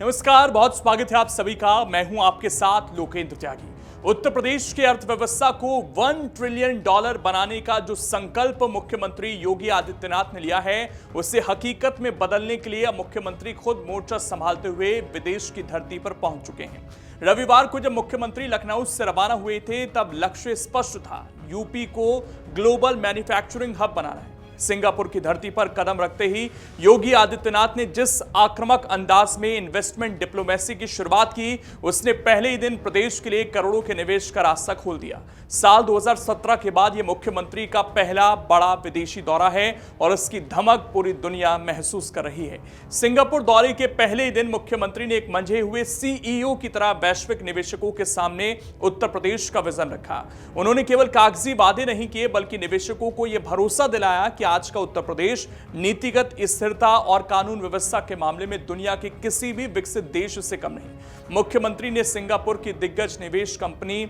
नमस्कार, बहुत स्वागत है आप सभी का। मैं हूं आपके साथ लोकेंद्र त्यागी। उत्तर प्रदेश की अर्थव्यवस्था को $1 ट्रिलियन बनाने का जो संकल्प मुख्यमंत्री योगी आदित्यनाथ ने लिया है, उसे हकीकत में बदलने के लिए मुख्यमंत्री खुद मोर्चा संभालते हुए विदेश की धरती पर पहुंच चुके हैं। रविवार को जब मुख्यमंत्री लखनऊ से रवाना हुए थे, तब लक्ष्य स्पष्ट था, यूपी को ग्लोबल मैन्युफैक्चरिंग हब बनाना है। सिंगापुर की धरती पर कदम रखते ही योगी आदित्यनाथ ने जिस आक्रामक अंदाज में इन्वेस्टमेंट डिप्लोमेसी की शुरुआत की, उसने पहले ही दिन प्रदेश के लिए करोड़ों के निवेश का रास्ता खोल दिया। साल 2017 के बाद यह मुख्यमंत्री का पहला बड़ा विदेशी दौरा है और इसकी धमक पूरी दुनिया महसूस कर रही है। सिंगापुर दौरे के पहले ही दिन मुख्यमंत्री ने एक मंझे हुए सीईओ की तरह वैश्विक निवेशकों के सामने उत्तर प्रदेश का विजन रखा। उन्होंने केवल कागजी वादे नहीं किए, बल्कि निवेशकों को यह भरोसा दिलाया कि आज का उत्तर प्रदेश नीतिगत स्थिरता और कानून व्यवस्था के मामले में दुनिया के किसी भी विकसित देश से कम नहीं। मुख्यमंत्री ने सिंगापुर की दिग्गज निवेश कंपनी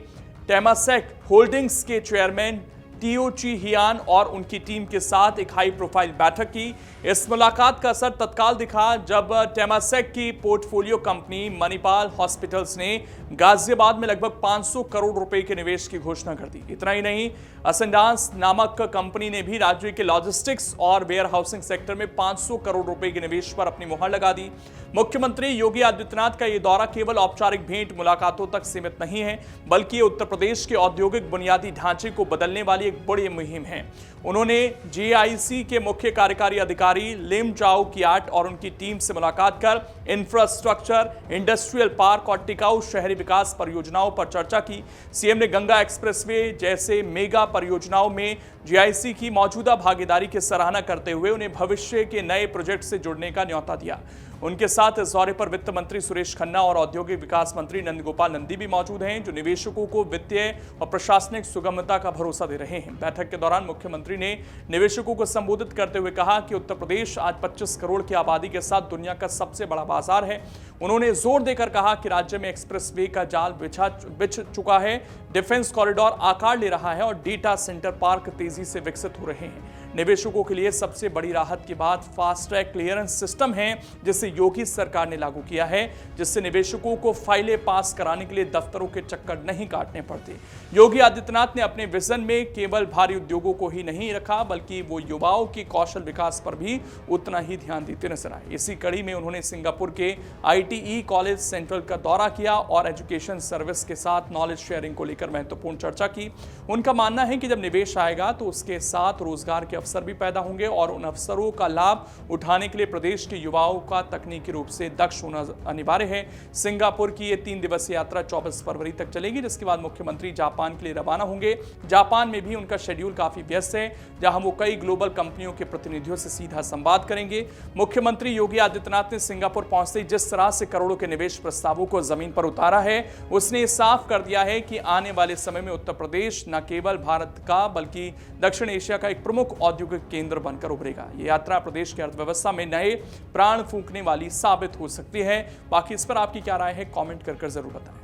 टेमासेक होल्डिंग्स के चेयरमैन टीओ ची हियान और उनकी टीम के साथ एक हाई प्रोफाइल बैठक की। इस मुलाकात का असर तत्काल दिखा जब टेमासेक की पोर्टफोलियो कंपनी मणिपाल हॉस्पिटल्स ने गाजियाबाद में लगभग 500 करोड़ रुपए के निवेश की घोषणा कर दी। इतना ही नहीं, असेंडांस नामक कंपनी ने भी राज्य के लॉजिस्टिक्स और वेयर हाउसिंग सेक्टर में 500 करोड़ रुपए के निवेश पर अपनी मुहर लगा दी। मुख्यमंत्री योगी आदित्यनाथ का यह दौरा केवल औपचारिक भेंट मुलाकातों तक सीमित नहीं है, बल्कि उत्तर प्रदेश के औद्योगिक बुनियादी ढांचे को बदलने वाली एक बड़ी मुहिम है। उन्होंने जीआईसी के मुख्य कार्यकारी अधिकारी लिम चाओ कियाट और उनकी टीम से मुलाकात कर इंफ्रास्ट्रक्चर, इंडस्ट्रियल पार्क और टिकाऊ शहरी विकास परियोजनाओं पर चर्चा की। सीएम ने गंगा एक्सप्रेसवे जैसे मेगा परियोजनाओं में जीआईसी की मौजूदा भागीदारी की सराहना करते हुए उन्हें भविष्य के नए प्रोजेक्ट से जुड़ने का न्योता दिया। उनके साथ इस दौरे पर वित्त मंत्री सुरेश खन्ना और औद्योगिक विकास मंत्री नंदगोपाल नंदी भी मौजूद हैं, जो निवेशकों को वित्तीय और प्रशासनिक सुगमता का भरोसा दे रहे हैं। बैठक के दौरान मुख्यमंत्री ने निवेशकों को संबोधित करते हुए कहा कि उत्तर प्रदेश आज 25 करोड़ की आबादी के साथ दुनिया का सबसे बड़ा बाजार है। उन्होंने जोर देकर कहा कि राज्य में एक्सप्रेसवे का जाल बिछ चुका है, डिफेंस कॉरिडोर आकार ले रहा है और डेटा सेंटर पार्क तेजी से विकसित हो रहे हैं। निवेशकों के लिए सबसे बड़ी राहत की बात फास्ट ट्रैक क्लियरेंस सिस्टम है, जिसे योगी सरकार ने लागू किया है, जिससे निवेशकों को फाइलें पास कराने के लिए दफ्तरों के चक्कर नहीं काटने पड़ते। योगी आदित्यनाथ ने अपने विजन में केवल भारी उद्योगों को ही नहीं रखा, बल्कि वो युवाओं के कौशल विकास पर भी उतना ही ध्यान देते नजर आए। इसी कड़ी में उन्होंने सिंगापुर के आईटीई कॉलेज सेंट्रल का दौरा किया और एजुकेशन सर्विस के साथ नॉलेज शेयरिंग को लेकर महत्वपूर्ण चर्चा की। उनका मानना है कि जब निवेश आएगा तो उसके साथ रोजगार के अवसर भी पैदा होंगे और उन अवसरों का लाभ उठाने के लिए प्रदेश के युवाओं का तकनीकी रूप से दक्ष होना अनिवार्य है। सिंगापुर की ये 3 दिवसीय यात्रा 24 फरवरी तक चलेगी, जिसके बाद मुख्यमंत्री जापान के लिए रवाना होंगे। जापान में भी उनका शेड्यूल काफी व्यस्त है, जहां वो कई ग्लोबल कंपनियों के प्रतिनिधियों से सीधा संवाद करेंगे। मुख्यमंत्री योगी आदित्यनाथ ने सिंगापुर पहुंचते ही जिस तरह से करोड़ों के निवेश प्रस्तावों को जमीन पर उतारा है, उसने साफ कर दिया है कि आने वाले समय में उत्तर प्रदेश न केवल भारत का बल्कि दक्षिण एशिया का एक प्रमुख औद्योगिक केंद्र बनकर उभरेगा। ये यात्रा प्रदेश की अर्थव्यवस्था में नए प्राण फूंकने वाली साबित हो सकती है। बाकी इस पर आपकी क्या राय है, कमेंट कर जरूर बताएं।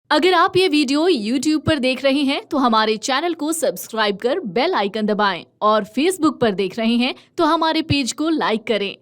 अगर आप ये वीडियो YouTube पर देख रहे हैं तो हमारे चैनल को सब्सक्राइब कर बेल आइकन दबाएं और Facebook पर देख रहे हैं तो हमारे पेज को लाइक करें।